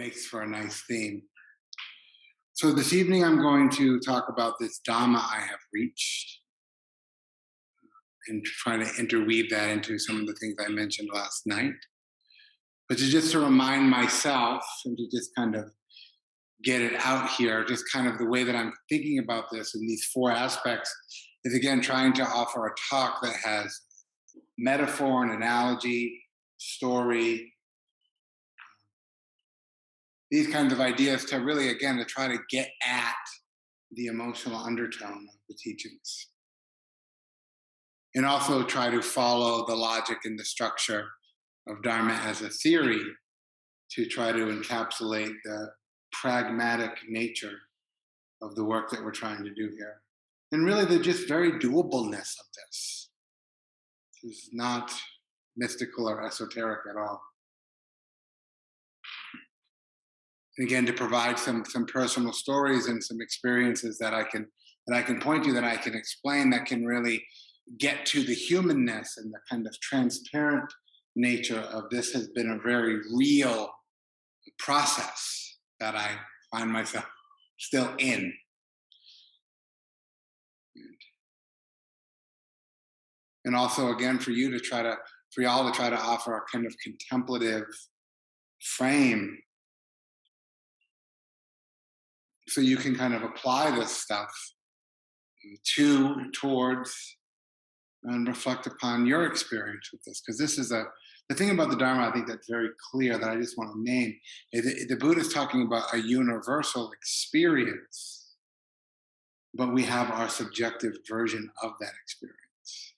makes for a nice theme. So this evening I'm going to talk about this Dhamma I have reached and try to interweave that into some of the things I mentioned last night. But just to remind myself and to just kind of get it out here, just kind of the way that I'm thinking about this in these four aspects is again trying to offer a talk that has metaphor and analogy, story, these kinds of ideas to really, again, to try to get at the emotional undertone of the teachings. And also try to follow the logic and the structure of Dharma as a theory to try to encapsulate the pragmatic nature of the work that we're trying to do here. And really the just very doableness of this. This is not mystical or esoteric at all. And again, to provide some personal stories and some experiences that I can point to, that I can explain, that can really get to the humanness and the kind of transparent nature of this has been a very real process that I find myself still in. And also, again, for y'all to try to offer a kind of contemplative frame so you can kind of apply this stuff towards and reflect upon your experience with this. Because this is the thing about the Dharma, I think that's very clear that I just want to name, is the Buddha is talking about a universal experience, but we have our subjective version of that experience.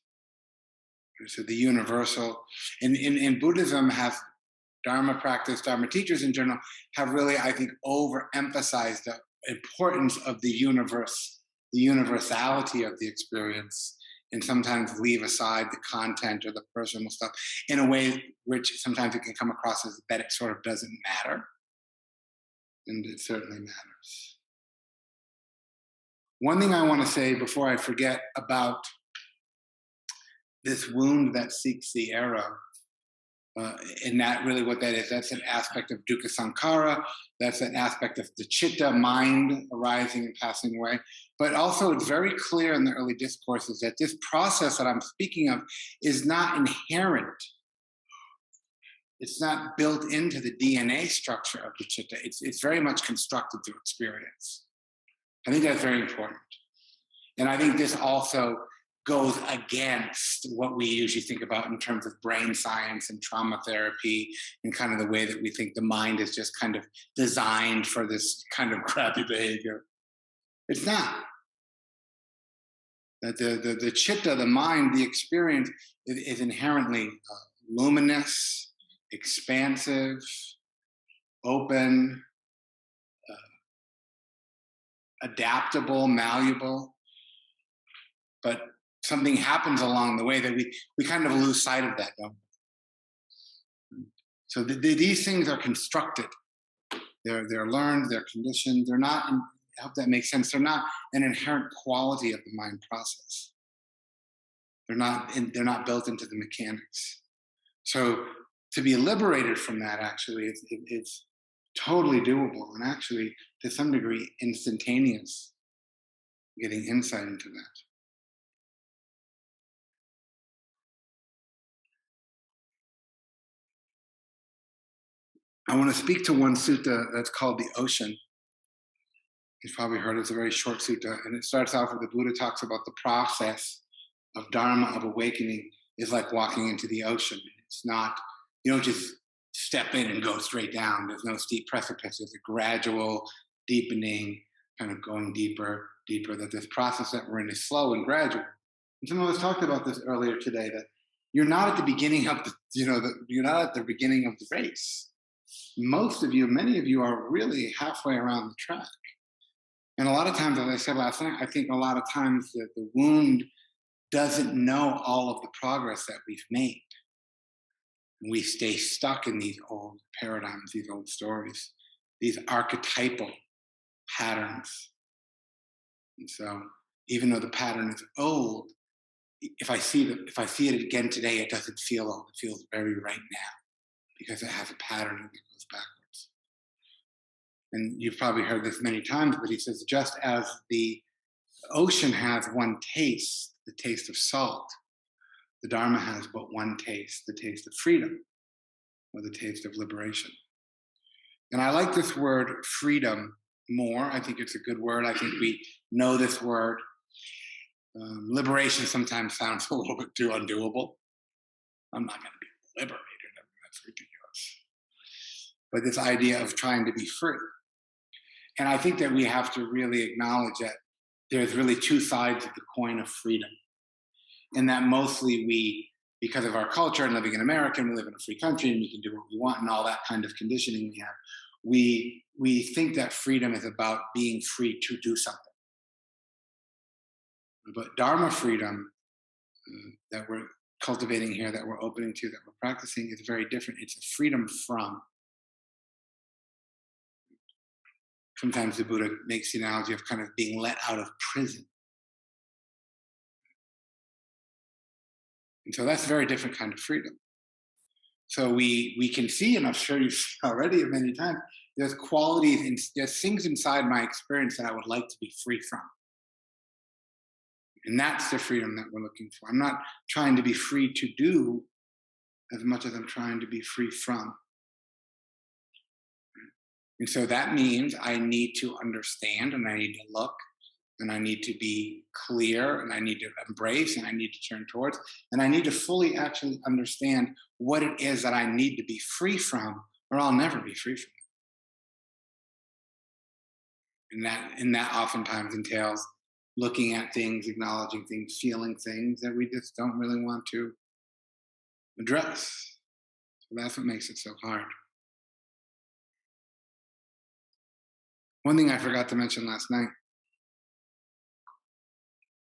So the universal, in Buddhism, has Dharma practice, Dharma teachers in general, have really, I think, overemphasized the importance of the universe, the universality of the experience, and sometimes leave aside the content or the personal stuff in a way which sometimes it can come across as that it sort of doesn't matter. And it certainly matters. One thing I want to say before I forget about this wound that seeks the arrow, and that really what that is, that's an aspect of dukkha sankhara, that's an aspect of the chitta, mind arising and passing away. But also it's very clear in the early discourses that this process that I'm speaking of is not inherent. It's not built into the DNA structure of the chitta. It's very much constructed through experience. I think that's very important. And I think this also goes against what we usually think about in terms of brain science and trauma therapy and kind of the way that we think the mind is just kind of designed for this kind of crappy behavior. It's not. That the chitta, the mind, the experience is inherently luminous, expansive, open, adaptable, malleable, but something happens along the way that we kind of lose sight of that, don't we? So these things are constructed. They're learned, they're conditioned. They're not, I hope that makes sense, they're not an inherent quality of the mind process. They're not built into the mechanics. So to be liberated from that, actually, it's totally doable and actually, to some degree, instantaneous, getting insight into that. I want to speak to one sutta that's called the Ocean. You've probably heard it's a very short sutta, and it starts off with the Buddha talks about the process of Dharma, of awakening, is like walking into the ocean. It's not, you don't just step in and go straight down. There's no steep precipice. There's a gradual deepening, kind of going deeper, that this process that we're in is slow and gradual. And some of us talked about this earlier today, that you're not at the beginning of you're not at the beginning of the race. Most of you, many of you are really halfway around the track. And a lot of times, as I said last night, I think a lot of times that the wound doesn't know all of the progress that we've made. We stay stuck in these old paradigms, these old stories, these archetypal patterns. And so even though the pattern is old, if I see it again today, it doesn't feel old. It feels very right now because it has a pattern that goes backwards. And you've probably heard this many times, but he says, just as the ocean has one taste, the taste of salt, the Dharma has but one taste, the taste of freedom, or the taste of liberation. And I like this word freedom more. I think it's a good word. I think we know this word. Liberation sometimes sounds a little bit too undoable. I'm not going to be liberated. I mean, that's ridiculous. But this idea of trying to be free. And I think that we have to really acknowledge that there's really two sides of the coin of freedom. And that mostly we, because of our culture and living in America, and we live in a free country and we can do what we want and all that kind of conditioning we have, we think that freedom is about being free to do something. But Dharma freedom that we're cultivating here, that we're opening to, that we're practicing, is very different. It's a freedom from. Sometimes the Buddha makes the analogy of kind of being let out of prison. And so that's a very different kind of freedom. So we can see, and I'm sure you've seen already many times, there's qualities and there's things inside my experience that I would like to be free from. And that's the freedom that we're looking for. I'm not trying to be free to do as much as I'm trying to be free from. And so that means I need to understand, and I need to look, and I need to be clear, and I need to embrace, and I need to turn towards, and I need to fully actually understand what it is that I need to be free from, or I'll never be free from it. And that oftentimes entails looking at things, acknowledging things, feeling things that we just don't really want to address. So that's what makes it so hard. One thing I forgot to mention last night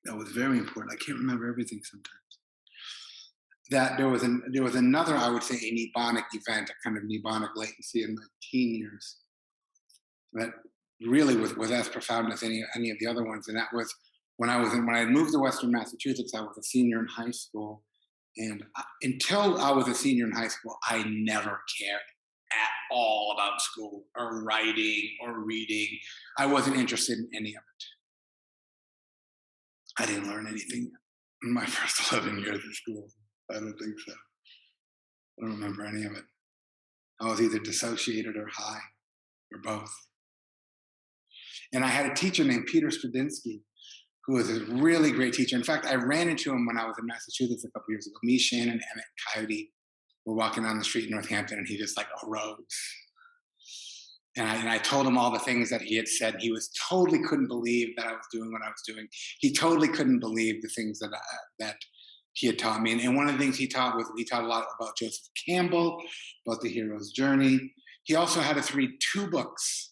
that was very important. I can't remember everything sometimes. That there was another, I would say, a Nibbanic event, a kind of Nibbanic latency in my teen years that really was as profound as any of the other ones. And that was when I had moved to Western Massachusetts. I was a senior in high school, and until I was a senior in high school, I never cared at all about school or writing or reading. I wasn't interested in any of it. I didn't learn anything in my first 11 years of school. I don't think so. I don't remember any of it. I was either dissociated or high, or both. And I had a teacher named Peter Stradinsky, who was a really great teacher. In fact, I ran into him when I was in Massachusetts a couple years ago. Me, Shannon, Emmett, Coyote were walking down the street in Northampton, and he just like arose. And I told him all the things that he had said. He was totally couldn't believe that I was doing what I was doing. He totally couldn't believe the things that he had taught me. And one of the things he taught a lot about Joseph Campbell, about the hero's journey. He also had us read two books.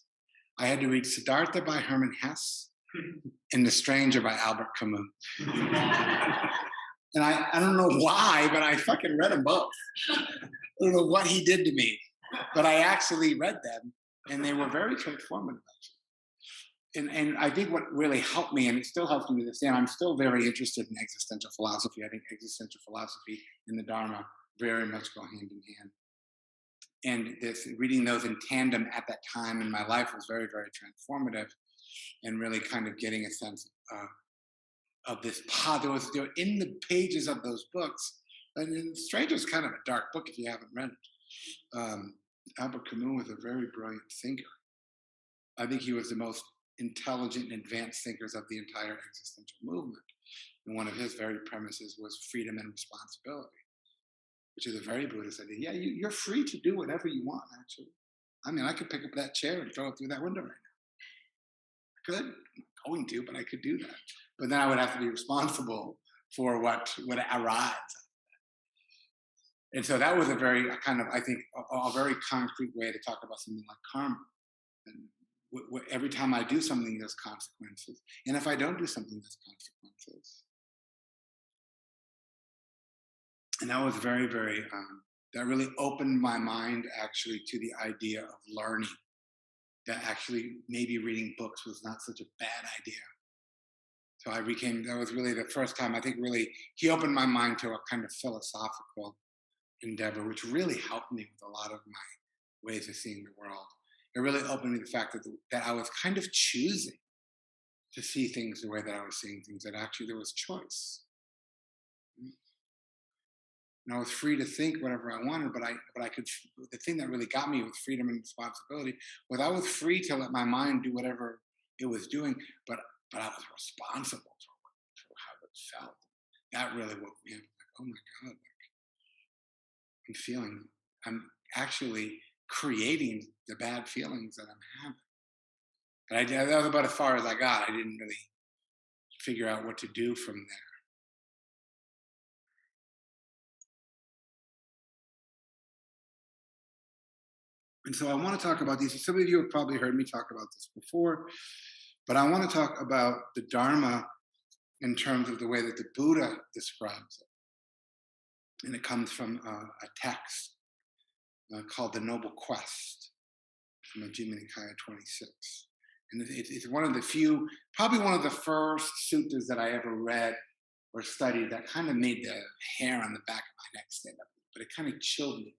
I had to read Siddhartha by Hermann Hesse and The Stranger by Albert Camus. And I don't know why, but I fucking read them both. I don't know what he did to me, but I actually read them, and they were very transformative, actually. And I think what really helped me, and it still helps me to this day, I'm still very interested in existential philosophy. I think existential philosophy and the Dharma very much go hand in hand. And reading those in tandem at that time in my life was very, very transformative, and really kind of getting a sense of this path. There were in the pages of those books, and Stranger is kind of a dark book if you haven't read it. Albert Camus was a very brilliant thinker. I think he was the most intelligent and advanced thinkers of the entire existential movement. And one of his very premises was freedom and responsibility, which is a very Buddhist idea. Yeah, you're free to do whatever you want, actually. I mean, I could pick up that chair and throw it through that window right now. I could. I'm not going to, but I could do that. But then I would have to be responsible for what would arise. And so that was a very kind of, I think, a very concrete way to talk about something like karma. And every time I do something, there's consequences. And if I don't do something, there's consequences. And that was very, very, that really opened my mind actually to the idea of learning. That actually maybe reading books was not such a bad idea. So that was really the first time, I think really, he opened my mind to a kind of philosophical endeavor, which really helped me with a lot of my ways of seeing the world. it really opened me to the fact that I was kind of choosing to see things the way that I was seeing things, that actually there was choice. And I was free to think whatever I wanted, but I could. The thing that really got me with freedom and responsibility was I was free to let my mind do whatever it was doing, but I was responsible for how it felt. That really woke me up. Like, oh my God, I'm feeling. I'm actually creating the bad feelings that I'm having. But that was about as far as I got. I didn't really figure out what to do from there. And so I want to talk about these. Some of you have probably heard me talk about this before, but I want to talk about the Dharma in terms of the way that the Buddha describes it. And it comes from a text called The Noble Quest from Majjhima Nikaya 26. And it's one of the few, probably one of the first suttas that I ever read or studied that kind of made the hair on the back of my neck stand up, but it kind of chilled me.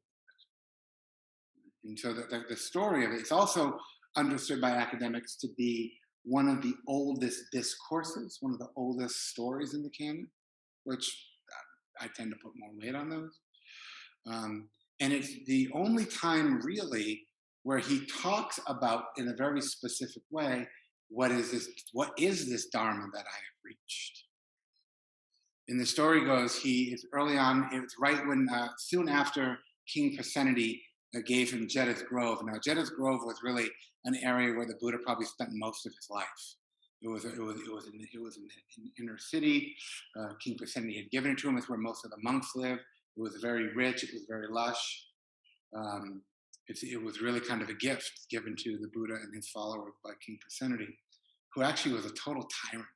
And so the story of it, it's also understood by academics to be one of the oldest discourses, one of the oldest stories in the canon, which I tend to put more weight on those. And it's the only time really where he talks about in a very specific way what is this dharma that I have reached. And the story goes, he is early on, it's right when soon after King Pasenadi gave him Jedda's Grove. Now Jedda's Grove was really an area where the Buddha probably spent most of his life. It was in the inner city. King Pasenadi had given it to him. It's where most of the monks live. It was very rich. It was very lush. It was really kind of a gift given to the Buddha and his followers by King Pasenadi, who actually was a total tyrant.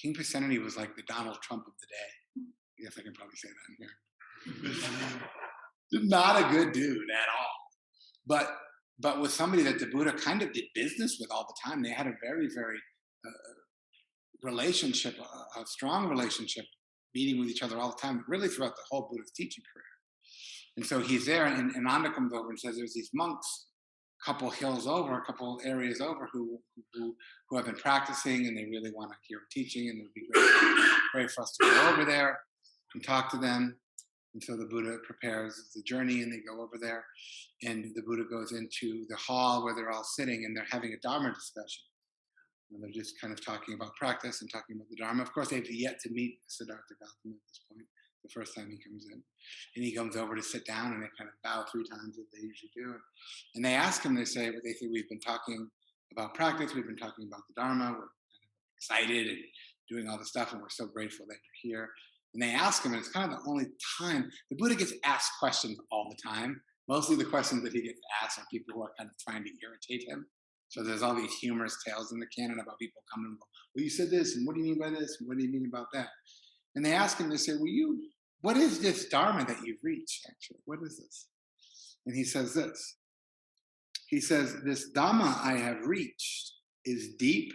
King Pasenadi was like the Donald Trump of the day. I guess I can probably say that in here. Not a good dude at all. But was somebody that the Buddha kind of did business with all the time. They had a very, very relationship, a strong relationship, meeting with each other all the time, really throughout the whole Buddha's teaching career. And so he's there, and Ananda comes over and says, "There's these monks, a couple hills over, a couple areas over, who have been practicing, and they really want to hear teaching, and it would be great for us to go over there and talk to them." And so the Buddha prepares the journey, and they go over there, and the Buddha goes into the hall where they're all sitting, and they're having a Dharma discussion. And they're just kind of talking about practice and talking about the Dharma. Of course, they've yet to meet Siddhartha Gautama at this point, the first time he comes in. And he comes over to sit down, and they kind of bow 3 times as they usually do. And they ask him, they say, "We've been talking about practice, we've been talking about the Dharma, we're kind of excited and doing all this stuff, and we're so grateful that you're here." And they ask him, and it's kind of the only time the Buddha gets asked questions all the time. Mostly the questions that he gets asked are people who are kind of trying to irritate him. So there's all these humorous tales in the canon about people coming and go, "Well, you said this, and what do you mean by this? And what do you mean about that?" And they ask him, they say, "What is this Dharma that you've reached, actually? What is this?" And he says this. He says, "This Dhamma I have reached is deep,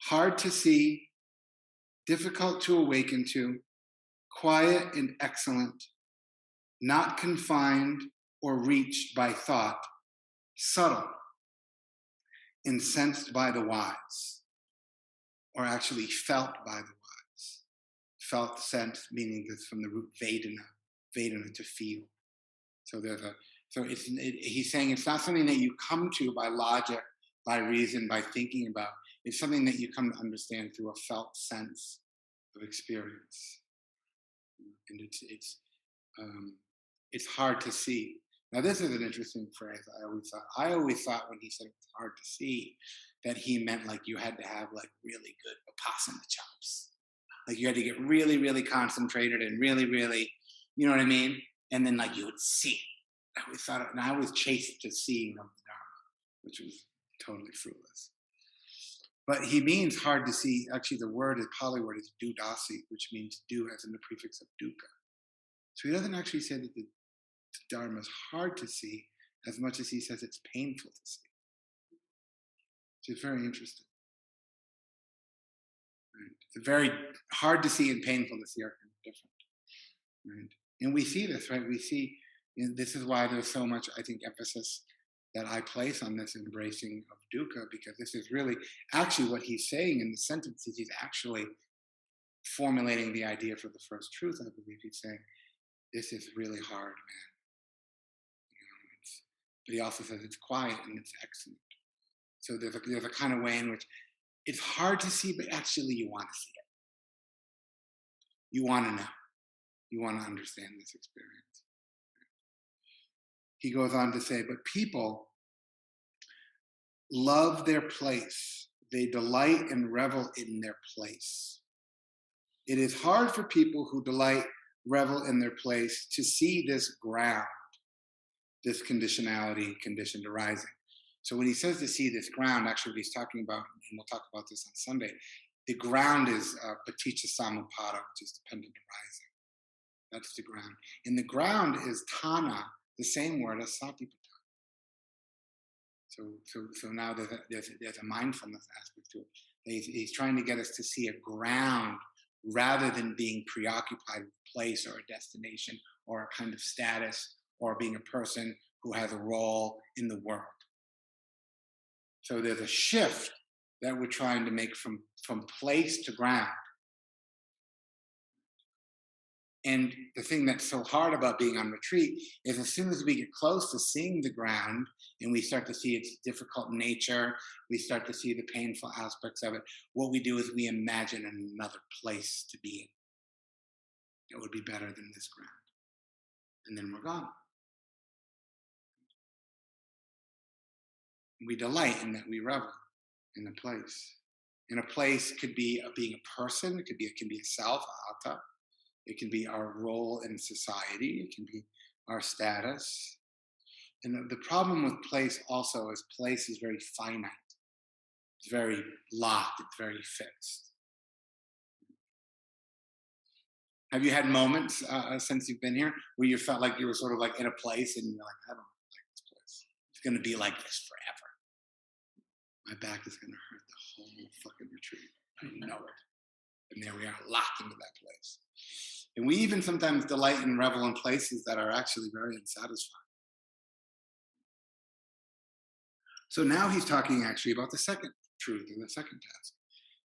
hard to see, difficult to awaken to, quiet and excellent, not confined or reached by thought, subtle, and sensed by the wise," or actually felt by the wise. Felt, sense, meaning it's from the root Vedana to feel. So he's saying it's not something that you come to by logic, by reason, by thinking about. It's something that you come to understand through a felt sense of experience. And it's hard to see. Now, this is an interesting phrase. I always thought when he said it's hard to see, that he meant like you had to have like really good vipassana chops. Like you had to get really, really concentrated and really, really, you know what I mean? And then like you would see it. I always thought, and I was chased to seeing of the Dharma, which was totally fruitless. But he means hard to see. Actually, the Pali word is dudasi, which means do as in the prefix of dukkha. So he doesn't actually say that the Dharma is hard to see as much as he says it's painful to see. Which is very interesting. Right? It's very hard to see and painful to see are kind of different. Right? And we see this, right? We see, this is why there's so much, I think, emphasis that I place on this embracing of dukkha, because this is really actually what he's saying in the sentences. He's actually formulating the idea for the first truth. I believe he's saying this is really hard, man. But he also says it's quiet and it's excellent. So there's a kind of way in which it's hard to see, but actually you want to see it. You want to know. You want to understand this experience. He goes on to say, but people love their place. They delight and revel in their place. It is hard for people who delight, revel in their place to see this ground, this conditionality, conditioned arising. So when he says to see this ground, actually what he's talking about, and we'll talk about this on Sunday, the ground is paticca samuppada, which is dependent arising. That's the ground. And the ground is thana, the same word as satipatthana. So now there's a mindfulness aspect to it. He's trying to get us to see a ground rather than being preoccupied with a place or a destination or a kind of status or being a person who has a role in the world. So there's a shift that we're trying to make from place to ground. And the thing that's so hard about being on retreat is as soon as we get close to seeing the ground and we start to see its difficult nature, we start to see the painful aspects of it, what we do is we imagine another place to be in that would be better than this ground. And then we're gone. We delight in that, we revel in a place. And a place could be being a person, it can be a self, atta. It can be our role in society. It can be our status. And the problem with place also is place is very finite. It's very locked. It's very fixed. Have you had moments since you've been here where you felt like you were sort of like in a place and you're like, I don't like this place. It's going to be like this forever. My back is going to hurt the whole fucking retreat. I know it. And there we are, locked into that place. And we even sometimes delight and revel in places that are actually very unsatisfying. So now he's talking actually about the second truth and the second task.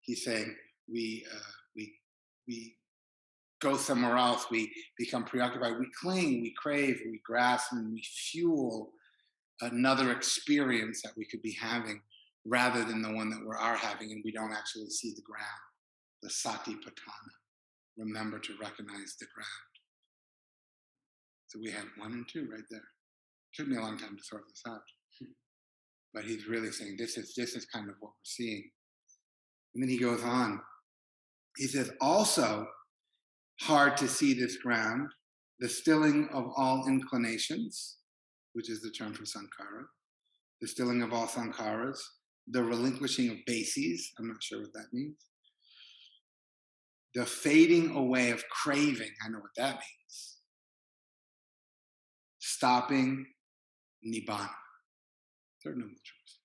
He's saying we go somewhere else, we become preoccupied, we cling, we crave, we grasp, and we fuel another experience that we could be having rather than the one that we are having, and we don't actually see the ground, the satipatthana. Remember to recognize the ground. So we have 1 and 2 right there. Took me a long time to sort this out. But he's really saying this is kind of what we're seeing. And then he goes on. He says, also hard to see this ground, the stilling of all inclinations, which is the term for sankhara, the stilling of all sankharas, the relinquishing of bases, I'm not sure what that means, the fading away of craving, I know what that means, stopping nibbana, third noble truth.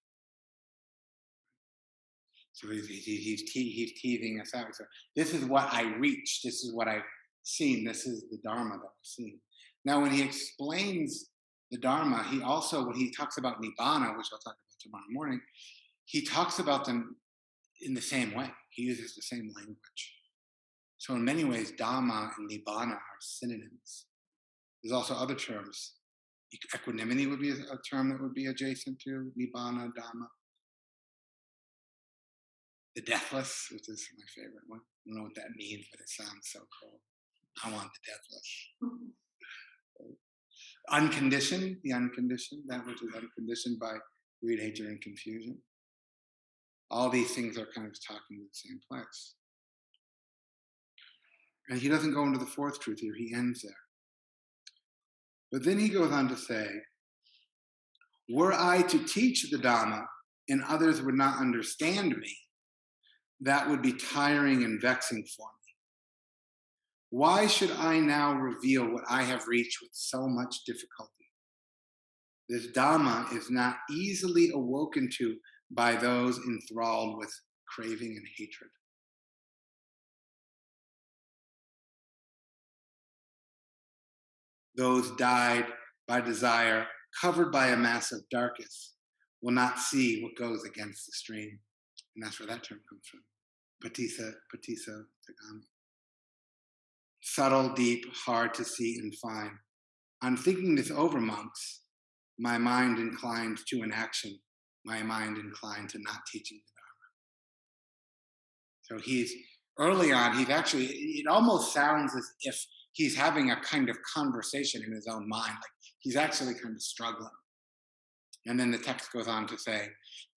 So he's teasing us out. So this is what I reached. This is what I've seen. This is the Dharma that we're seeing. Now, when he explains the Dharma, he also, when he talks about Nibbana, which I'll talk about tomorrow morning, he talks about them in the same way. He uses the same language. So in many ways, Dhamma and Nibbana are synonyms. There's also other terms. Equanimity would be a term that would be adjacent to Nibbana, Dhamma. The deathless, which is my favorite one. I don't know what that means, but it sounds so cool. I want the deathless. Unconditioned, the unconditioned, that which is unconditioned by greed, hatred, and confusion. All these things are kind of talking in the same place. And he doesn't go into the fourth truth here, he ends there. But then he goes on to say, were I to teach the Dhamma and others would not understand me, that would be tiring and vexing for me. Why should I now reveal what I have reached with so much difficulty? This Dhamma is not easily awoken to by those enthralled with craving and hatred. Those died by desire covered by a mass of darkness, will not see what goes against the stream. And that's where that term comes from. Patisa Tagami. Subtle, deep, hard to see and find. On thinking this over, monks, my mind inclined to inaction, my mind inclined to not teaching the Dharma. So he's early on, he's actually, it almost sounds as if he's having a kind of conversation in his own mind, like he's actually kind of struggling. And then the text goes on to say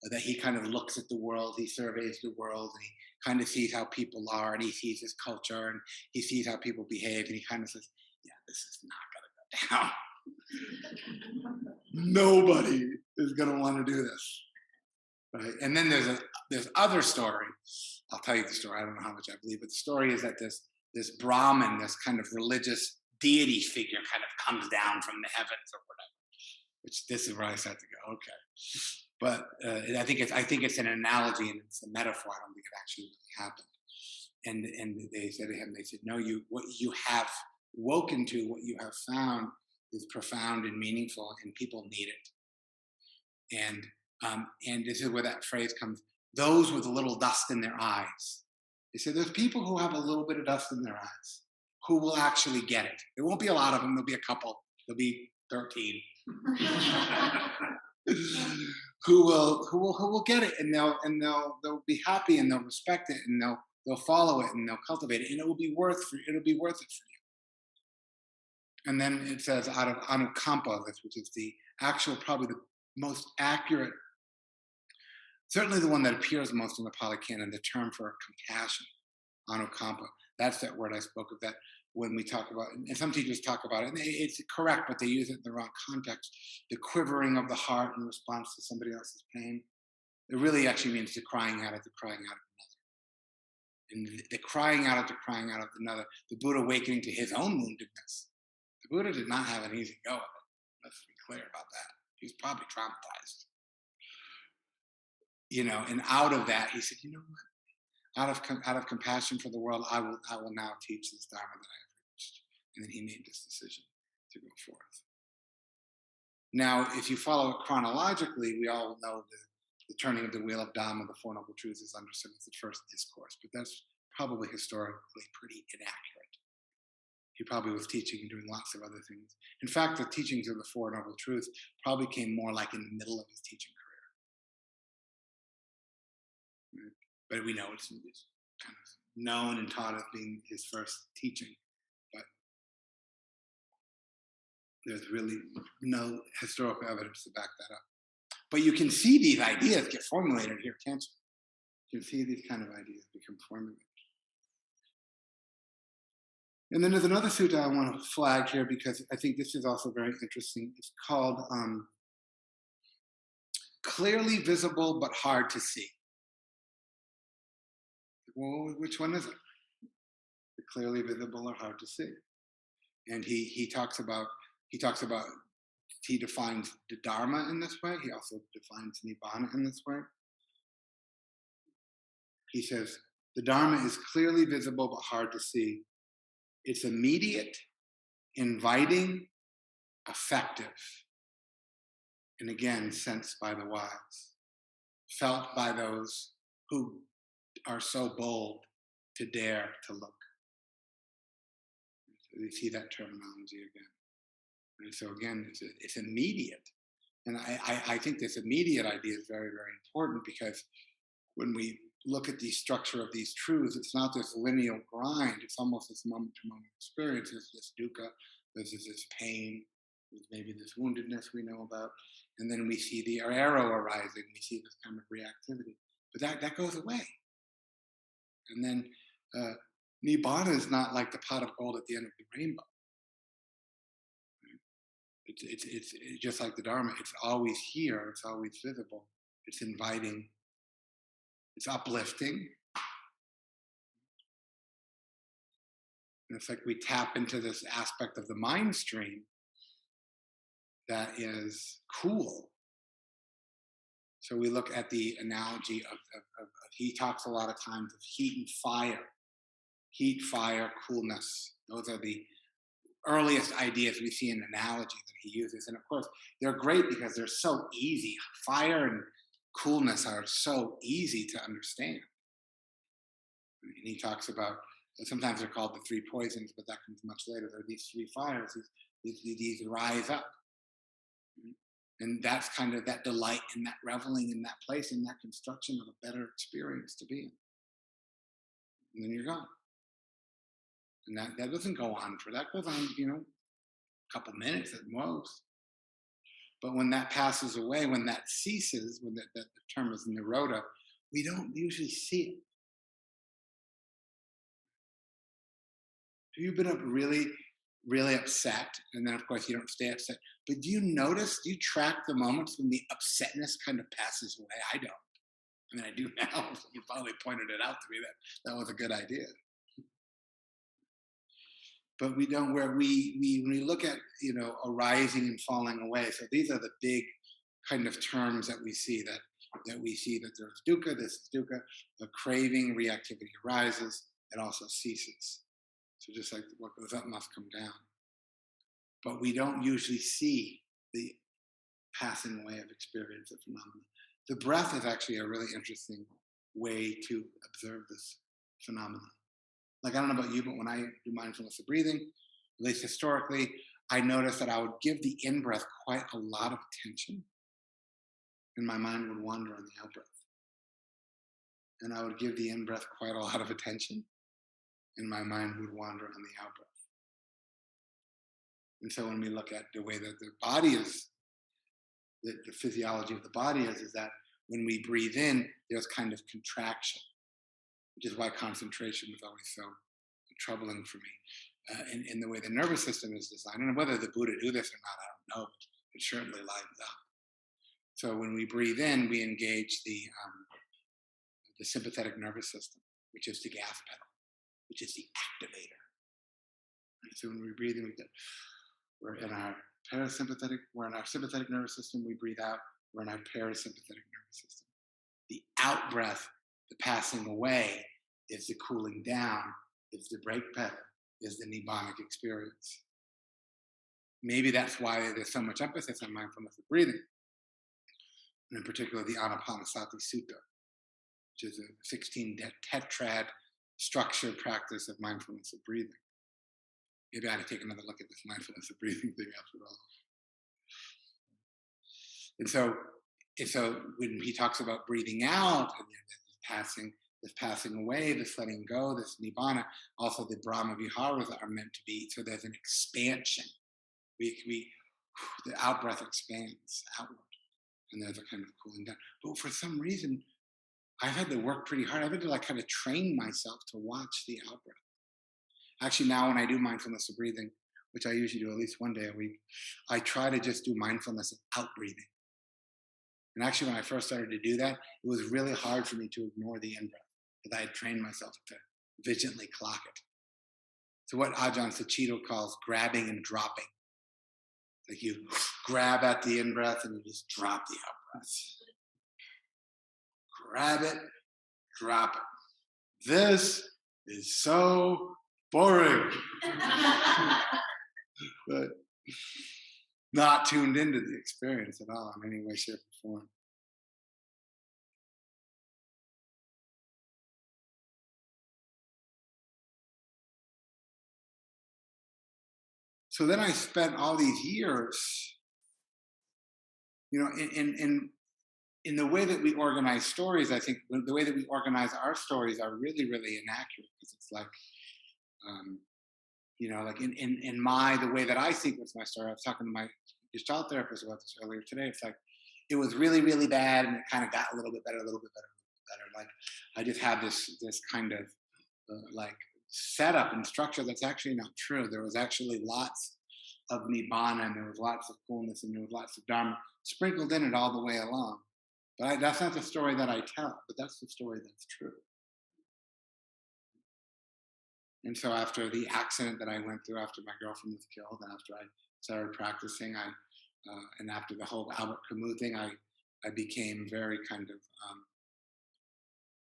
that he kind of looks at the world, he surveys the world, and he kind of sees how people are, and he sees his culture, and he sees how people behave, and he kind of says, yeah, this is not going to go down. Nobody is going to want to do this. Right? And then there's other story. I'll tell you the story. I don't know how much I believe, but the story is that this Brahmin, this kind of religious deity figure, kind of comes down from the heavens or whatever. Which this is where I start to go, okay. But I think it's an analogy and it's a metaphor. I don't think it actually really happened. And they said to him, they said, no, what you have woken to, what you have found is profound and meaningful, and people need it. And this is where that phrase comes, those with a little dust in their eyes. They said there's people who have a little bit of dust in their eyes who will actually get it. There won't be a lot of them, there'll be a couple, there'll be 13. who will get it, and they'll be happy, and they'll respect it, and they'll follow it, and they'll cultivate it, and it'll be worth it for you. And then it says out of anukampa, which is the actual, probably the most accurate, certainly the one that appears most in the Pali Canon, the term for compassion, anukampa. That's that word I spoke of, that when we talk about, and some teachers talk about it, and it's correct, but they use it in the wrong context, the quivering of the heart in response to somebody else's pain. It really actually means the crying out of another. And the crying out of another, the Buddha awakening to his own woundedness. The Buddha did not have an easy go of it. Let's be clear about that. He was probably traumatized. And out of that, he said, you know what? Out of compassion for the world, I will now teach this Dharma that I have reached. And then he made this decision to go forth. Now, if you follow it chronologically, we all know the turning of the wheel of Dhamma, the Four Noble Truths, is understood as the first discourse, but that's probably historically pretty inaccurate. He probably was teaching and doing lots of other things. In fact, the teachings of the Four Noble Truths probably came more like in the middle of his teaching career. Right? But we know it's kind of known and taught as being his first teaching. But there's really no historical evidence to back that up. But you can see these ideas get formulated here, can't you? You can see these kind of ideas become formulated. And then there's another sutta I want to flag here because I think this is also very interesting. It's called Clearly Visible but Hard to See. Well, which one is it? The clearly visible or hard to see? And he defines the Dharma in this way. He also defines Nibbana in this way. He says, the Dharma is clearly visible but hard to see. It's immediate, inviting, effective, and again, sensed by the wise, felt by those who are so bold to dare to look. So you see that terminology again. And so again, it's immediate. And I think this immediate idea is very, very important because when we look at the structure of these truths, it's not this linear grind. It's almost this moment-to-moment experience. There's this dukkha, there's this pain, there's maybe this woundedness we know about. And then we see the arrow arising. We see this kind of reactivity. But that goes away. And then Nibbana is not like the pot of gold at the end of the rainbow. It's just like the Dharma. It's always here. It's always visible. It's inviting. It's uplifting. And it's like we tap into this aspect of the mind stream that is cool. So we look at the analogy of he talks a lot of times of heat and fire. Heat, fire, coolness. Those are the earliest ideas we see in analogy that he uses. And of course, they're great because they're so easy. Fire and coolness are so easy to understand. And he talks about, sometimes they're called the three poisons, but that comes much later. There are these three fires, these rise up. And that's kind of that delight and that reveling in that place, in that construction of a better experience to be in. And then you're gone. And that doesn't go on for that goes on, a couple minutes at most. But when that passes away, when that ceases, when that the term is nirodha, we don't usually see it. Have you been up really, really upset? And then, of course, you don't stay upset. But do you track the moments when the upsetness kind of passes away? I don't. I mean, I do now. You probably pointed it out to me that was a good idea. But we don't, where when we look at, arising and falling away. So these are the big kind of terms that we see that there's dukkha, this is dukkha, the craving, reactivity arises, it also ceases. So just like what goes up must come down. But we don't usually see the passing away of experience of phenomena. The breath is actually a really interesting way to observe this phenomenon. Like, I don't know about you, but when I do mindfulness of breathing, at least historically, I noticed that I would give the in breath quite a lot of attention, and my mind would wander on the out breath. And I would give the in breath quite a lot of attention, and my mind would wander on the out breath. And so when we look at the way that the body is, the physiology of the body is that when we breathe in, there's kind of contraction, which is why concentration was always so troubling for me. In the way the nervous system is designed, and whether the Buddha do this or not, I don't know, but it certainly lines up. So when we breathe in, we engage the sympathetic nervous system, which is the gas pedal, which is the activator. And so when we breathe in, we're in our sympathetic nervous system, we breathe out, we're in our parasympathetic nervous system. The out breath, the passing away, is the cooling down, is the brake pedal, is the nibbanic experience. Maybe that's why there's so much emphasis on mindfulness of breathing, and in particular the Anapanasati Sutta, which is a 16 tetrad structured practice of mindfulness of breathing. Maybe I ought to take another look at this mindfulness of breathing thing after all. And so when he talks about breathing out and this passing away, this letting go, this nibbana, also the Brahma viharas are meant to be. So there's an expansion. The out breath expands outward, and there's a kind of cooling down. But for some reason, I've had to work pretty hard. I've had to kind of train myself to watch the out breath. Actually, now when I do mindfulness of breathing, which I usually do at least one day a week, I try to just do mindfulness of out breathing. And actually, when I first started to do that, it was really hard for me to ignore the in breath because I had trained myself to vigilantly clock it. So what Ajahn Suchito calls grabbing and dropping. Like you grab at the in breath and you just drop the out breath. Grab it, drop it. This is so boring. But not tuned into the experience at all in any way, shape, or form. So then I spent all these years, in the way that we organize stories. I think the way that we organize our stories are really, really inaccurate because it's like, like in the way that I sequence my story. I was talking to my Gestalt therapist about this earlier today. It's like it was really, really bad, and it kind of got a little bit better, a little bit better, a little bit better. Like I just had this kind of like setup and structure that's actually not true. There was actually lots of nibbana, and there was lots of coolness, and there was lots of dharma sprinkled in it all the way along. But that's not the story that I tell, but that's the story that's true. And so after the accident that I went through, after my girlfriend was killed, and after I started practicing, and after the whole Albert Camus thing, I became very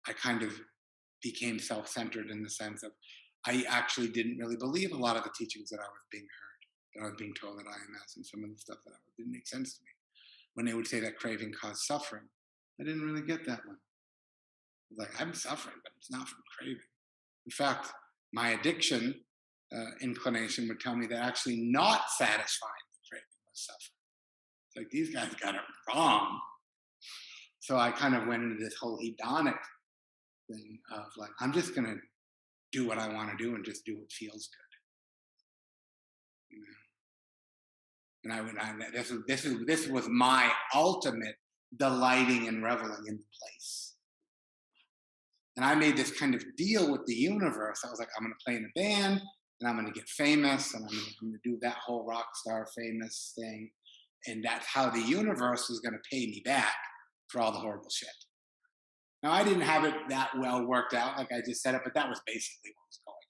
I kind of became self-centered in the sense of I actually didn't really believe a lot of the teachings that I was being heard, that I was being told at IMS, and some of the stuff that didn't make sense to me. When they would say that craving caused suffering, I didn't really get that one. I was like, I'm suffering, but it's not from craving. In fact, my addiction inclination would tell me that actually not satisfying the craving was suffering. It's like these guys got it wrong. So I kind of went into this whole hedonic thing of like, I'm just going to do what I want to do and just do what feels good. You know? This was my ultimate delighting and reveling in the place. And I made this kind of deal with the universe. I was like, I'm going to play in a band and I'm going to get famous and I'm going to do that whole rock star famous thing. And that's how the universe was going to pay me back for all the horrible shit. Now, I didn't have it that well worked out, like I just said it, but that was basically what was going on.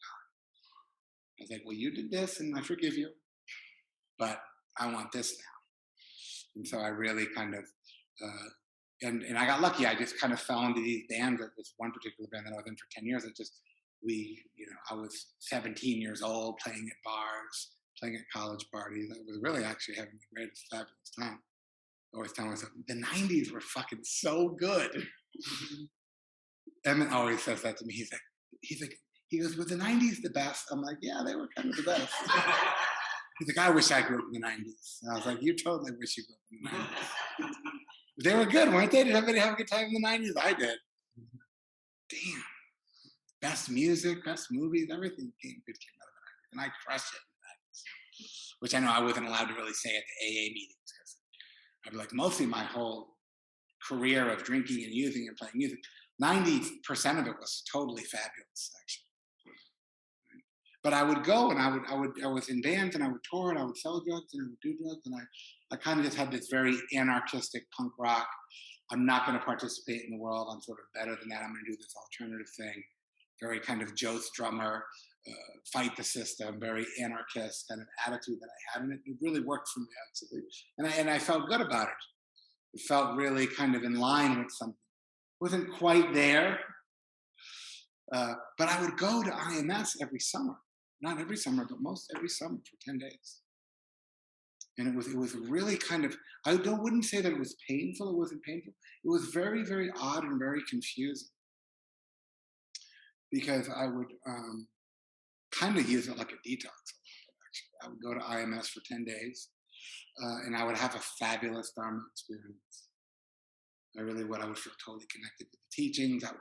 I was like, well, you did this and I forgive you, but I want this now. And so I really kind of, and I got lucky. I just kind of fell into these bands. This one particular band that I was in for 10 years. I was 17 years old playing at bars, playing at college parties. I was really actually having the greatest, fabulous time. I always tell myself, the 90s were fucking so good. Emmett always says that to me. He goes, was the 90s the best? I'm like, yeah, they were kind of the best. He's like, I wish I grew up in the 90s. And I was like, you totally wish you grew up in the 90s. They were good, weren't they? Did everybody have a good time in the 90s? I did. Damn. Best music, best movies, everything came out of the 90s. And I crushed it in the 90s. Which I know I wasn't allowed to really say at the AA meetings. Because I'd be like, mostly my whole career of drinking and using and playing music, 90% of it was totally fabulous, actually. But I would go and I was in bands and I would tour and I would sell drugs and I would do drugs and I kind of just had this very anarchistic punk rock. I'm not going to participate in the world. I'm sort of better than that. I'm going to do this alternative thing. Very kind of Joe Strummer, fight the system, very anarchist kind of attitude that I had. And it really worked for me, actually. And I felt good about it. It felt really kind of in line with something. Wasn't quite there. But I would go to IMS every summer. Not every summer, but most every summer for 10 days. And it was really kind of, wouldn't say that it was painful. It wasn't painful. It was very, very odd and very confusing. Because I would kind of use it like a detox. Actually, I would go to IMS for 10 days and I would have a fabulous Dharma experience. I really would. I would feel totally connected with the teachings. I would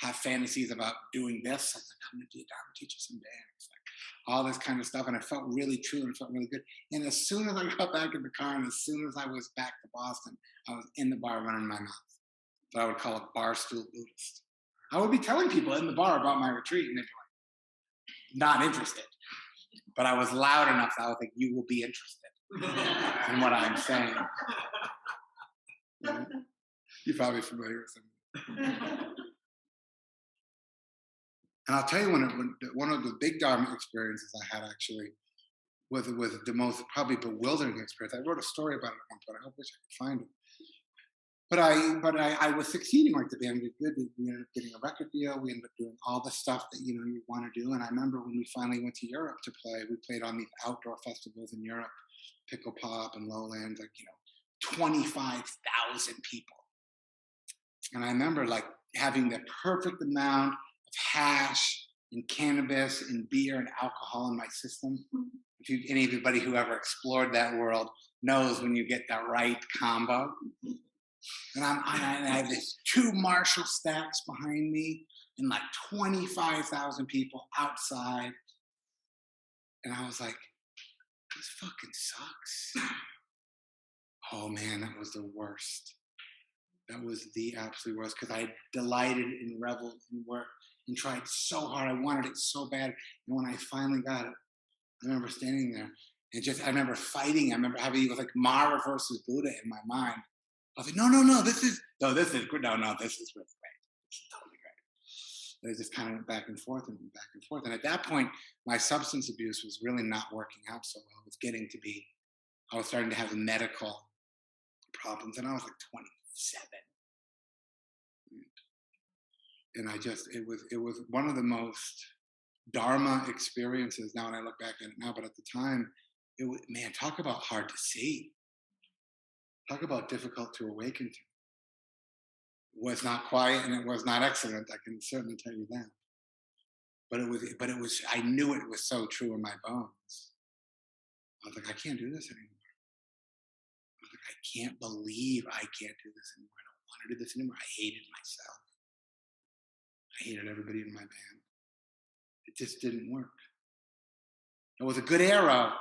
have fantasies about doing this. I was like, I'm going to be a Dharma teacher someday. And it's like all this kind of stuff. And it felt really true and it felt really good. And as soon as I got back in the car and as soon as I was back to Boston, I was in the bar running my mouth. So I would call it barstool Buddhist. I would be telling people in the bar about my retreat and they'd be like, not interested. But I was loud enough that I was like, you will be interested in what I'm saying. Right? You're probably familiar with some. And I'll tell you, one of the big Dharma experiences I had actually was the most probably bewildering experience. I wrote a story about it at one point. I wish I could find it. But I was succeeding, like the band did good. We ended up getting a record deal. We ended up doing all the stuff that you want to do. And I remember when we finally went to Europe to play, we played on these outdoor festivals in Europe, Pickle Pop and Lowlands, 25,000 people. And I remember like having the perfect amount of hash and cannabis and beer and alcohol in my system. If anybody who ever explored that world knows when you get the right combo. And I have these 2 Marshall stacks behind me and like 25,000 people outside. And I was like, this fucking sucks. Oh man, that was the worst. That was the absolute worst because I delighted and reveled and worked and tried so hard. I wanted it so bad. And when I finally got it, I remember standing there and I remember fighting. I remember having it was like Mara versus Buddha in my mind. I was like, no, this is good. No, this is really great. This is totally great. It was just kind of back and forth and back and forth. And at that point, my substance abuse was really not working out so well. I was starting to have medical problems, and I was like 27. And it was one of the most Dharma experiences now, when I look back at it now, but at the time, man, talk about hard to see. Talk about difficult to awaken to. It was not quiet and it was not excellent. I can certainly tell you that. But it was. I knew it was so true in my bones. I was like, I can't do this anymore. I was like, I can't believe I can't do this anymore. I don't want to do this anymore. I hated myself. I hated everybody in my band. It just didn't work. It was a good arrow,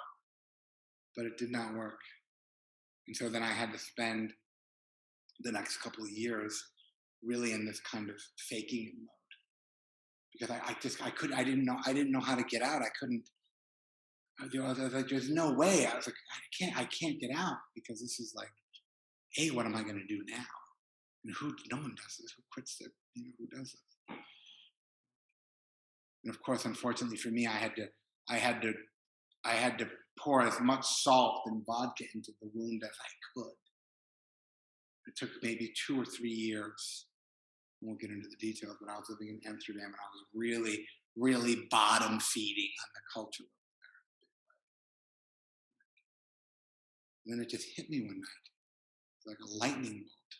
but it did not work. And so then I had to spend the next couple of years really in this kind of faking it mode, because I didn't know how to get out. I couldn't. I was like, there's no way. I was like, I can't get out, because this is like, hey, what am I going to do now? And no one does this. Who quits it? Who does this? And of course, unfortunately for me, I had to, I had to pour as much salt and vodka into the wound as I could. It took maybe 2 or 3 years. I won't get into the details, but I was living in Amsterdam, and I was really, really bottom feeding on the culture. And then it just hit me one night, like a lightning bolt.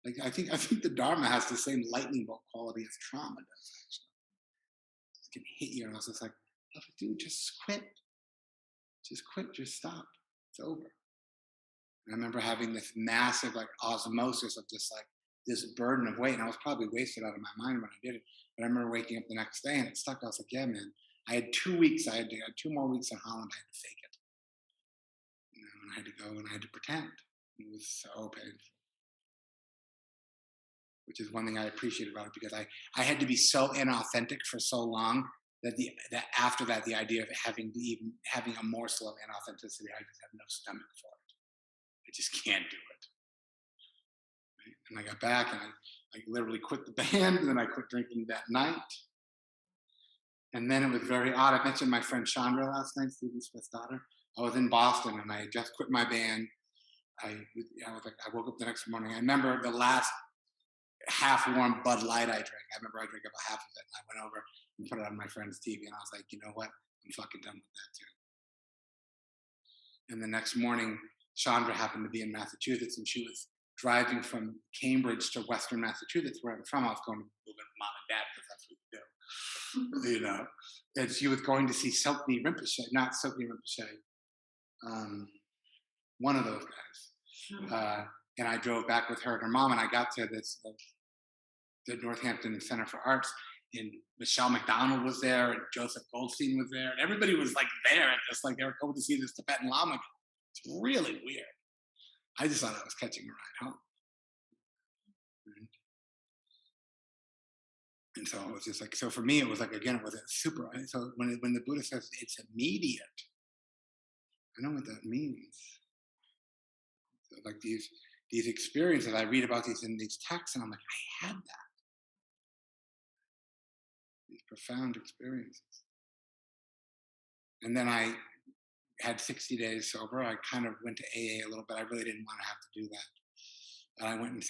Like I think the Dharma has the same lightning bolt quality as trauma does. Actually, it can hit you, and I was like, dude, just quit, just stop. It's over. And I remember having this massive like osmosis of just like this burden of weight, and I was probably wasted out of my mind when I did it. But I remember waking up the next day and it stuck. I was like, yeah, man. I had 2 weeks. I had 2 more weeks in Holland. I had to fake it. And I had to go and I had to pretend. It was so painful, which is one thing I appreciate about it, because I had to be so inauthentic for so long that after that, the idea of having a morsel of inauthenticity, I just have no stomach for it. I just can't do it. Right? And I got back and I literally quit the band, and then I quit drinking that night. And then it was very odd. I mentioned my friend Chandra last night, Stephen Smith's daughter. I was in Boston and I had just quit my band. I woke up the next morning. I remember the last half-warm Bud Light I drank. I remember I drank about half of it, and I went over and put it on my friend's TV, and I was like, you know what? I'm fucking done with that too. And the next morning, Chandra happened to be in Massachusetts, and she was driving from Cambridge to Western Massachusetts, where I'm from. I was going to move in with mom and dad, because that's what we do. And she was going to see Silkni Rinpoche, not Silkni Rinpoche, one of those guys. And I drove back with her and her mom, and I got to the Northampton Center for Arts, and Michelle McDonald was there, and Joseph Goldstein was there, and everybody was like there, just like they were coming to see this Tibetan Lama. It's really weird. I just thought I was catching a ride home. And so it was just like, so for me, it was like, again, it was a super. So when the Buddha says it's immediate, I know what that means. So like these experiences, I read about these in these texts, and I'm like, I had that. These profound experiences. And then I had 60 days sober. I kind of went to AA a little bit. I really didn't want to have to do that. And I went and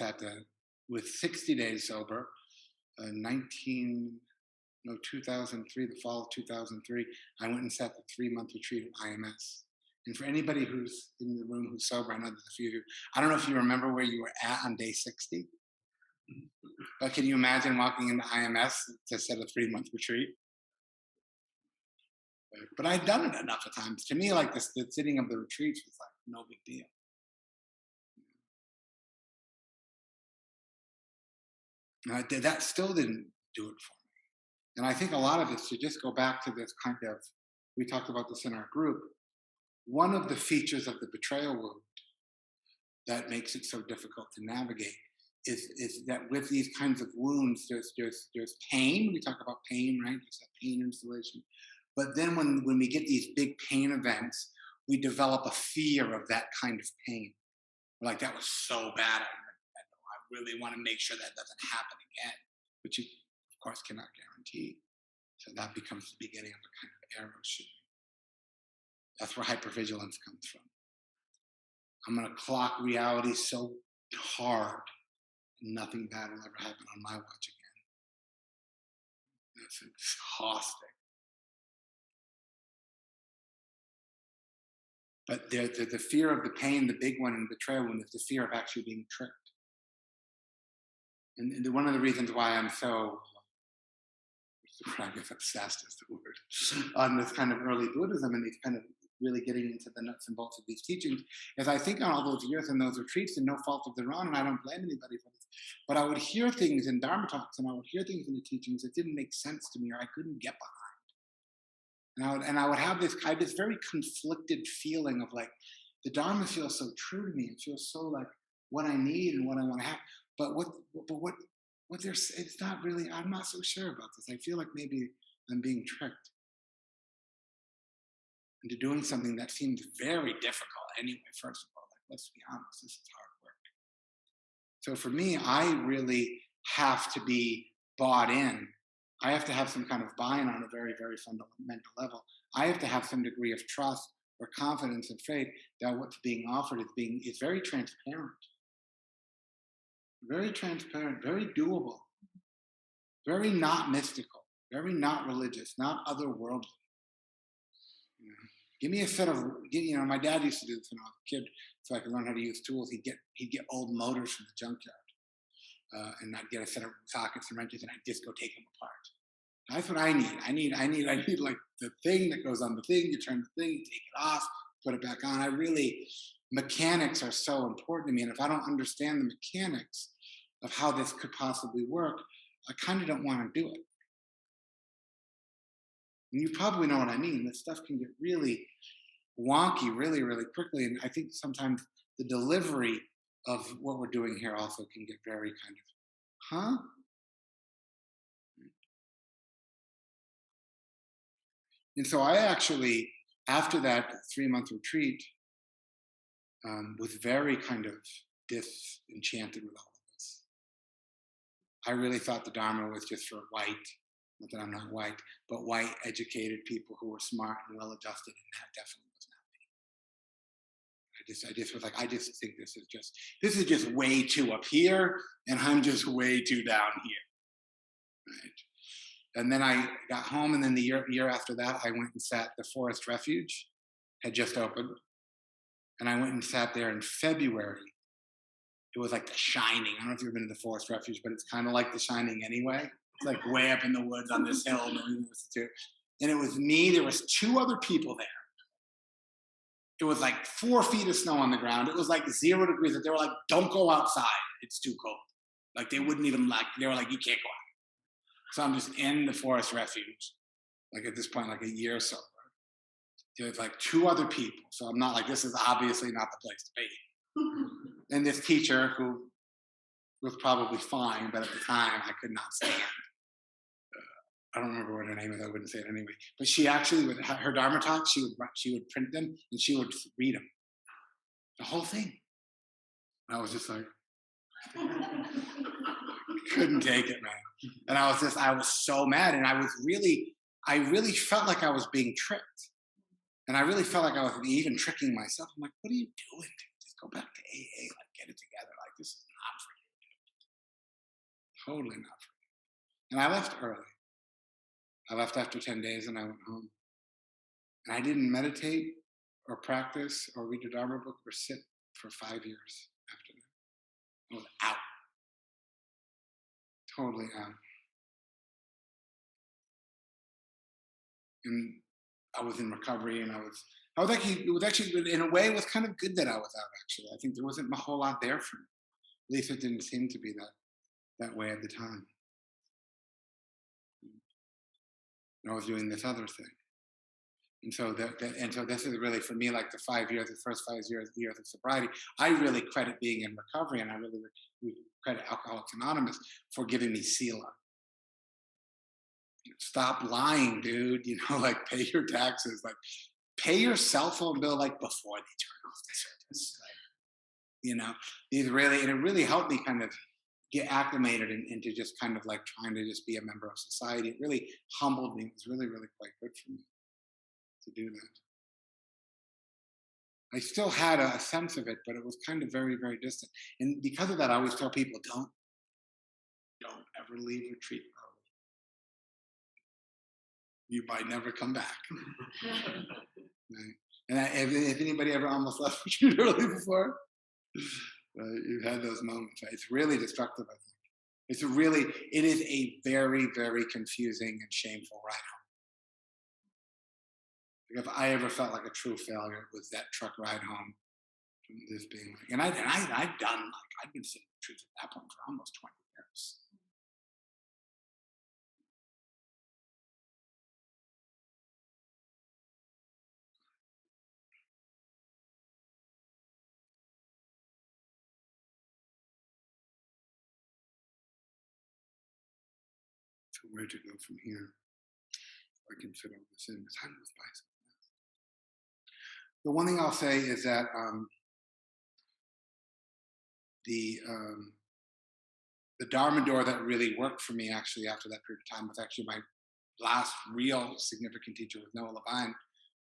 with 60 days sober, 2003, the fall of 2003, I went and sat the 3-month retreat at IMS. And for anybody who's in the room who's sober, I know there's a few of you. I don't know if you remember where you were at on day 60, but can you imagine walking into IMS to set a 3-month retreat? But I'd done it enough of times. To me, like the sitting of the retreats was like no big deal. And that still didn't do it for me. And I think a lot of this, to just go back to this kind of, we talked about this in our group, one of the features of the betrayal wound that makes it so difficult to navigate is that with these kinds of wounds, there's pain. We talk about pain, right? There's that pain installation. But then when we get these big pain events, we develop a fear of that kind of pain. We're like, that was so bad. I really want to make sure that doesn't happen again, which you, of course, cannot guarantee. So that becomes the beginning of a kind of arrow shooting. That's where hypervigilance comes from. I'm going to clock reality so hard, nothing bad will ever happen on my watch again. It's exhausting. But the fear of the pain, the big one, and betrayal one is the fear of actually being tricked. And one of the reasons why I'm so, I guess obsessed is the word, on this kind of early Buddhism and these kind of really getting into the nuts and bolts of these teachings, is I think on all those years in those retreats, and no fault of their own, and I don't blame anybody for this, but I would hear things in Dharma talks and I would hear things in the teachings that didn't make sense to me or I couldn't get behind. And I would have this kind of this very conflicted feeling of like the Dharma feels so true to me. It feels so like what I need and what I want to have. But what there's it's not really. I'm not so sure about this. I feel like maybe I'm being tricked into doing something that seems very difficult anyway. First of all, like let's be honest, this is hard work. So for me, I really have to be bought in. I have to have some kind of buy-in on a very, very fundamental level. I have to have some degree of trust or confidence and faith that what's being offered is very transparent, very doable, very not mystical, very not religious, not otherworldly. You know? Give me a set of, my dad used to do this when I was a kid, so I could learn how to use tools. He'd get old motors from the junkyard. And I'd get a set of sockets and wrenches, and I'd just go take them apart. That's what I need. I need like the thing that goes on the thing. You turn the thing, you take it off, put it back on. Mechanics are so important to me, and if I don't understand the mechanics of how this could possibly work, I kind of don't want to do it. And you probably know what I mean. This stuff can get really wonky really, really quickly, and I think sometimes the delivery of what we're doing here also can get very kind of, huh? And so I actually, after that 3-month retreat, was very kind of disenchanted with all of this. I really thought the Dharma was just for white, not that I'm not white, but white educated people who were smart and well adjusted, and that definitely was not me. I just was like, I just think this is just way too up here, and I'm just way too down here. Right? And then I got home, and then the year after that, I went and sat. The Forest Refuge had just opened, and I went and sat there in February. It was like The Shining. I don't know if you've been to the Forest Refuge, but it's kind of like The Shining anyway. It's like way up in the woods on this hill. And it was me. There was 2 other people there. It was like 4 feet of snow on the ground. It was like 0 degrees. They were like, "Don't go outside. It's too cold." Like they wouldn't even they were like, "You can't go out." So I'm just in the Forest Refuge, like at this point, like a year or so. There's like 2 other people. So I'm not like, this is obviously not the place to be. And this teacher who was probably fine, but at the time I could not stand. I don't remember what her name is. I wouldn't say it anyway. But she actually, with her Dharma talks, she would print them and she would read them. The whole thing. And I was just like, couldn't take it, man. And I was so mad. And I really felt like I was being tricked. And I really felt like I was even tricking myself. I'm like, what are you doing? Just go back to AA, like get it together. Like this is not for you. Totally not for you. And I left early. I left after 10 days and I went home. And I didn't meditate or practice or read a Dharma book or sit for 5 years after that. I was out. Totally out. And I was in recovery, and it was actually, in a way, it was kind of good that I was out, actually. I think there wasn't a whole lot there for me. At least it didn't seem to be that way at the time. And I was doing this other thing. And so so this is really for me like the first 5 years of sobriety. I really credit being in recovery, and I really credit Alcoholics Anonymous for giving me Sila. Stop lying, dude. Like pay your taxes, like pay your cell phone bill like before they turn off the service. And it really helped me kind of get acclimated into just kind of like trying to just be a member of society. It really humbled me. It was really, really quite good for me to do that. I still had a sense of it, but it was kind of very, very distant. And because of that, I always tell people, don't ever leave retreat early. you might never come back. Right? And if anybody ever almost left retreat early before, you've had those moments. Right? It's really destructive, I think. It is a very, very confusing and shameful ride home. Like if I ever felt like a true failure, it was that truck ride home from this being like, I've done like, I've been sitting in truth at that point for almost 20 years. So where to go from here? I can fit all this in. The time goes by so fast. The one thing I'll say is that the um, the Dharma door that really worked for me actually after that period of time was actually my last real significant teacher was Noah Levine.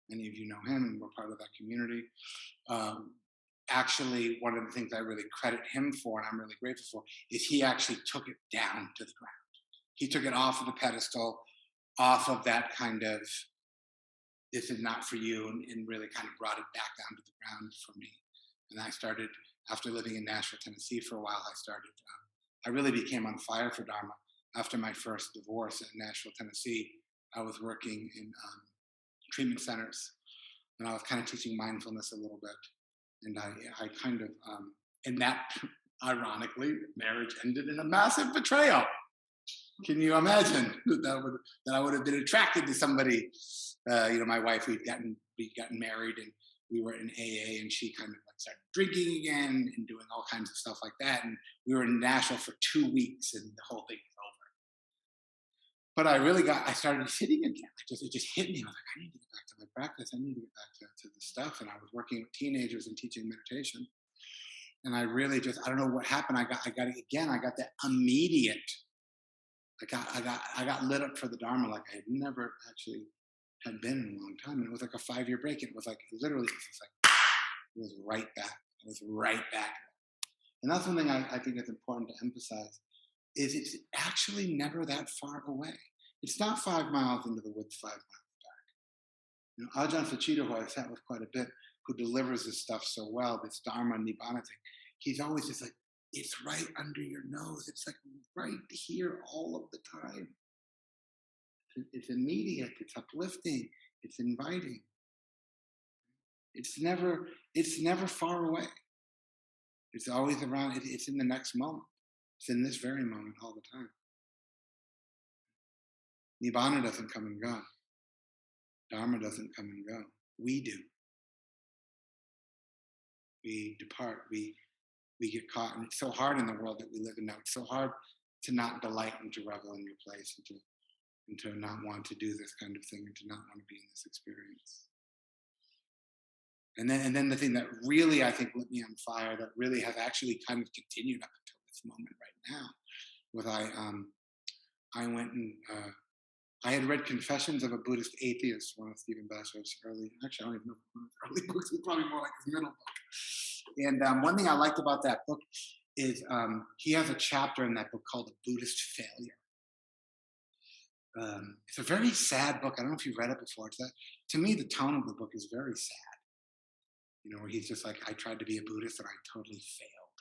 Many of you know him and we're part of that community. Um, Actually, one of the things I really credit him for, and I'm really grateful for, is he actually took it down to the ground. He took it off of the pedestal, off of that kind of this is not for you, and really kind of brought it back down to the ground for me. And I started, after living in Nashville, Tennessee for a while, I really became on fire for Dharma. After my first divorce in Nashville, Tennessee, I was working in treatment centers, and I was kind of teaching mindfulness a little bit. And I kind of, and that, ironically, marriage ended in a massive betrayal. Can you imagine that I would have been attracted to somebody? My wife, we'd gotten married, and we were in AA, and she kind of like started drinking again and doing all kinds of stuff like that. And we were in Nashville for 2 weeks, and the whole thing was over. But I started sitting again. It just hit me. I was like, I need to get back to my practice. I need to get back to the stuff. And I was working with teenagers and teaching meditation. And I really I don't know what happened. I got it again. I got that immediate. I got lit up for the Dharma like I had never actually had been in a long time. And it was like a 5-year break. And it was like literally, it was just like it was right back. It was right back. And that's one thing I think is important to emphasize is it's actually never that far away. It's not 5 miles into the woods, 5 miles back. Ajahn Suchita, who I've sat with quite a bit, who delivers this stuff so well, this Dharma and Nibbana thing, he's always just like, it's right under your nose. It's like right here all of the time. It's immediate, it's uplifting, it's inviting. It's never far away. It's always around, it's in the next moment. It's in this very moment all the time. Nibbana doesn't come and go. Dharma doesn't come and go. We do. We depart. We get caught. And it's so hard in the world that we live in now. It's so hard to not delight and to revel in your place and to not want to do this kind of thing and to not want to be in this experience. And then the thing that really I think lit me on fire, that really has actually kind of continued up until this moment right now, was I went and I had read Confessions of a Buddhist Atheist, one of Stephen Batchelor's early, actually I don't even know if one of his early books, it's probably more like his middle book. And one thing I liked about that book is he has a chapter in that book called The Buddhist Failure. It's a very sad book. I don't know if you've read it before. To me, the tone of the book is very sad. Where he's just like, I tried to be a Buddhist and I totally failed.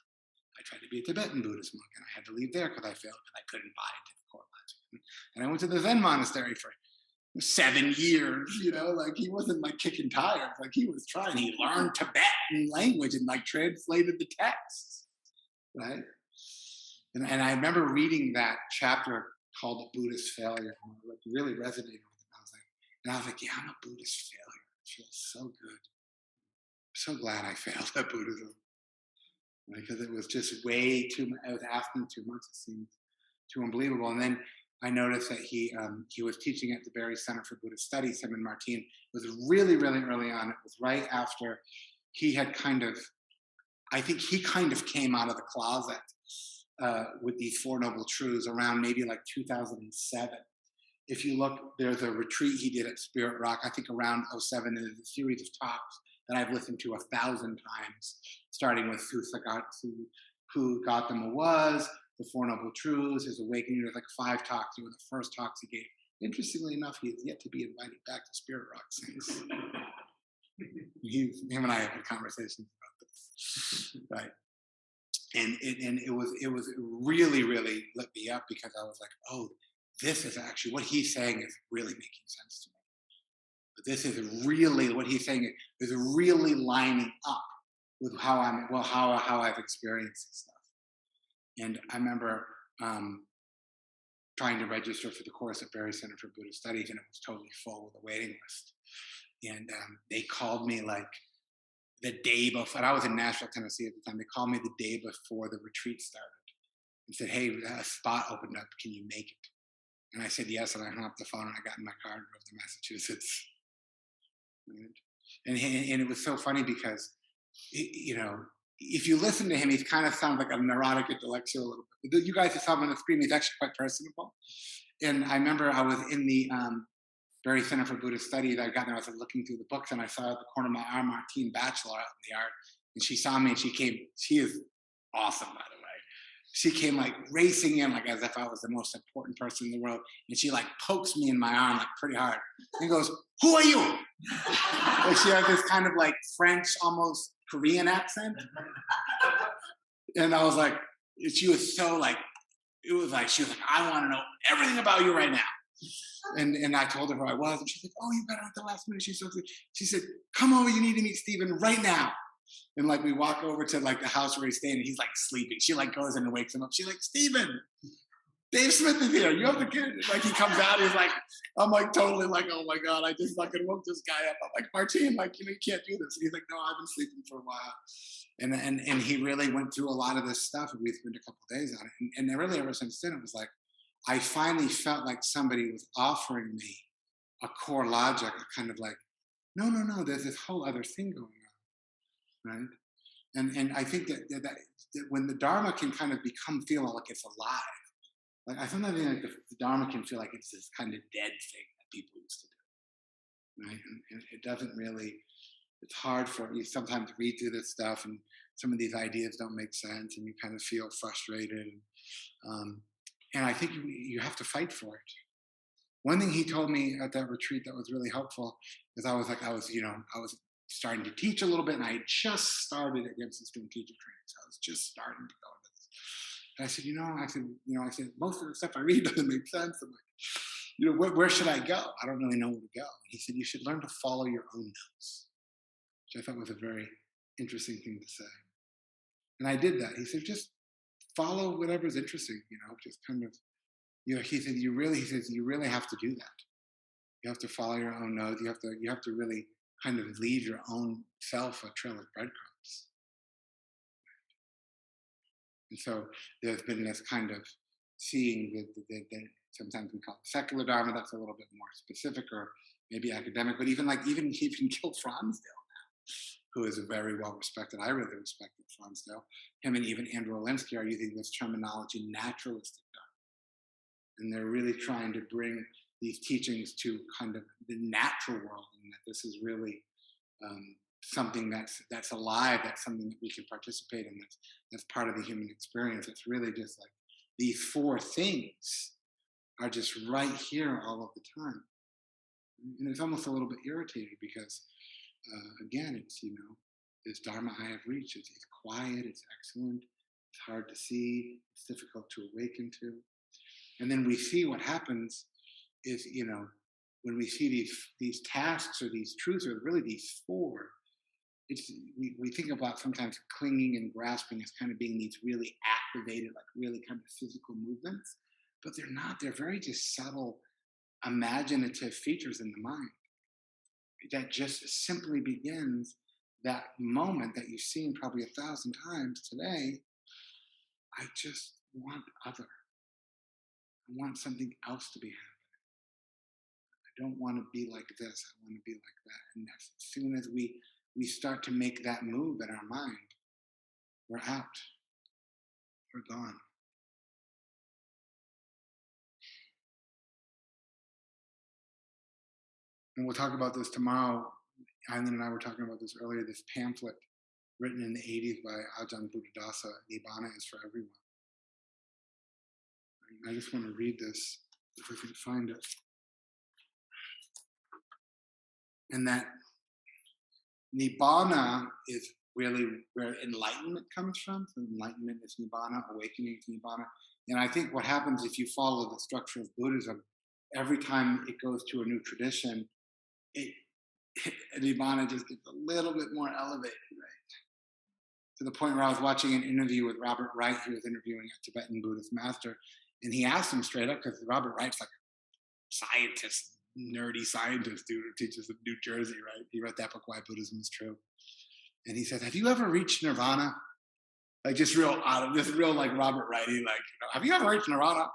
I tried to be a Tibetan Buddhist monk and I had to leave there because I failed because I couldn't buy a difficult lesson. And I went to the Zen monastery for 7 years, like he wasn't like kicking tires, like he was trying. He learned Tibetan language and like translated the texts, right? And I remember reading that chapter called The Buddhist Failure, and it like really resonated with it. I was like, yeah, I'm a Buddhist failure. It feels so good. I'm so glad I failed at Buddhism, because it was just way too much. I was asking too much. It seemed too unbelievable. And then I noticed that he was teaching at the Barry Center for Buddhist Studies, him and Martine. It was really, really early on. It was right after he had I think he kind of came out of the closet with these Four Noble Truths around maybe like 2007. If you look, there's a retreat he did at Spirit Rock, I think around '07, and there's a series of talks that I've listened to 1,000 times, starting with who Gautama was, the Four Noble Truths, his awakening. There's like 5 talks. They were the first talks he gave Interestingly enough, he has yet to be invited back to Spirit Rock since. Him and I have had conversations about this, right? And it was really really lit me up because I was like, oh, this is actually what he's saying is really making sense to me. But this is really what he's saying is really lining up with how how I've experienced this stuff. And I remember trying to register for the course at Barry Center for Buddhist Studies, and it was totally full with a waiting list. And they called me like the day before. And I was in Nashville, Tennessee at the time. They called me the day before the retreat started and said, "Hey, a spot opened up. Can you make it?" And I said yes, and I hung up the phone and I got in my car and drove to Massachusetts. Right? And it was so funny because you know, if you listen to him, he kind of sounds like a neurotic intellectual a little bit. But you guys who saw him on the screen, he's actually quite personable. And I remember I was in the Barry Center for Buddhist Studies. I got there, I was looking through the books, and I saw at the corner of my arm Martine Batchelor out in the art. And she saw me and she came. She is awesome, by the way. She came like racing in, like as if I was the most important person in the world. And she like pokes me in my arm like pretty hard and goes, "Who are you?" Like she had this kind of like French, almost Korean accent. And I was like, she was so like, it was like, she was like, "I want to know everything about you right now." And I told her who I was, and she's like, "Oh, you got out at the last minute." She said, "Come over, you need to meet Stephen right now." And like we walk over to like the house where he's staying, and he's like sleeping. She like goes in and wakes him up. She's like, "Stephen, Dave Smith is here. You have the kid." Like he comes out, he's like, I'm like totally like, oh my God, I just fucking woke this guy up. I'm like, "Martine, like, you can't do this." And he's like, "No, I've been sleeping for a while." And he really went through a lot of this stuff, and we spent a couple of days on it. And really ever since then, it was like, I finally felt like somebody was offering me a core logic, a kind of like, no, no, no, there's this whole other thing going on, right? And I think that when the Dharma can kind of feel like it's alive, like I sometimes think like the Dharma can feel like it's this kind of dead thing that people used to do, right? And it doesn't really. It's hard for you sometimes to read through this stuff, and some of these ideas don't make sense, and you kind of feel frustrated. Um, and I think you have to fight for it. One thing he told me at that retreat that was really helpful is I was starting to teach a little bit, and I had just started against the student teacher training. So I was just starting to go into this. And I said, I said, most of the stuff I read doesn't make sense. I'm like, where should I go? I don't really know where to go. He said, you should learn to follow your own nose, which I thought was a very interesting thing to say. And I did that. He said, just follow whatever's interesting, just kind of, he says, you really have to do that. You have to follow your own nose. You have to really kind of leave your own self a trail of breadcrumbs. And so there's been this kind of seeing that sometimes we call it secular Dharma. That's a little bit more specific or maybe academic, but even Gil Fronsdale, who is a very well respected, I really respect Fronsdale. Him and even Andrew Olinsky are using this terminology, naturalistic Dharma. And they're really trying to bring these teachings to kind of the natural world, and that this is really something that's alive, that's something that we can participate in, that's part of the human experience. It's really just like these four things are just right here all of the time. And it's almost a little bit irritating because, again, it's, this Dharma I have reached. It's quiet, it's excellent, it's hard to see, it's difficult to awaken to. And then we see what happens is, when we see these tasks or these truths or really these four, we think about sometimes clinging and grasping as kind of being these really activated, like really kind of physical movements, but they're not. They're very just subtle, imaginative features in the mind that just simply begins that moment that you've seen probably 1,000 times today. I just want other. I want something else to be happening. I don't want to be like this. I want to be like that. And as soon as we start to make that move in our mind, we're out. We're gone. And we'll talk about this tomorrow. Eileen and I were talking about this earlier, this pamphlet written in the 80s by Ajahn Buddhadasa, Nibbana is for Everyone. I just want to read this if we can find it. and that Nibbana is really where enlightenment comes from. So enlightenment is Nibbana, awakening is Nibbana. And I think what happens if you follow the structure of Buddhism, every time it goes to a new tradition, it Nibbana just gets a little bit more elevated, right? To the point where I was watching an interview with Robert Wright. He was interviewing a Tibetan Buddhist master, and he asked him straight up, because Robert Wright's like a scientist, nerdy scientist dude who teaches in New Jersey, right? He wrote that book, Why Buddhism is True. And he said, "Have you ever reached nirvana?" Like just real out of this, real like Robert Wrighty, like, "Have you ever reached nirvana?"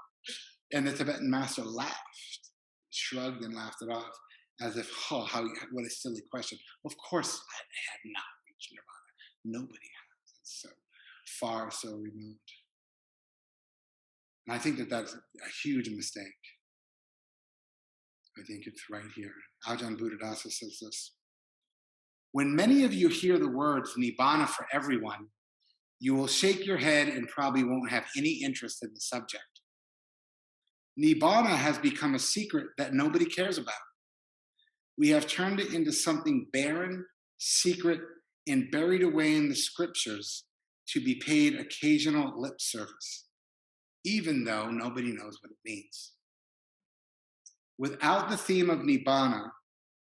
And the Tibetan master laughed, shrugged, and laughed it off, as if, "Oh, what a silly question. Of course, I have not reached nirvana. Nobody has. It's so far, so removed." And I think that that's a huge mistake. I think it's right here. Ajahn Buddhadasa says this: "When many of you hear the words Nibbana for everyone, you will shake your head and probably won't have any interest in the subject. Nibbana has become a secret that nobody cares about. We have turned it into something barren, secret, and buried away in the scriptures to be paid occasional lip service, even though nobody knows what it means. Without the theme of Nibbana,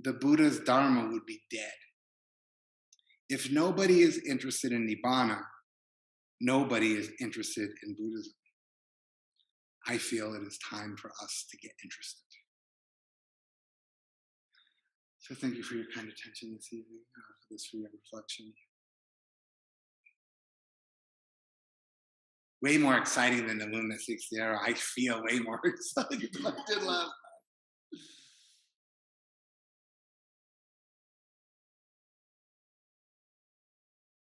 the Buddha's Dharma would be dead. If nobody is interested in Nibbana, nobody is interested in Buddhism. I feel it is time for us to get interested." So thank you for your kind attention this evening, for this free reflection. Way more exciting than the moon that seeks the arrow. I feel way more excited than I did last night.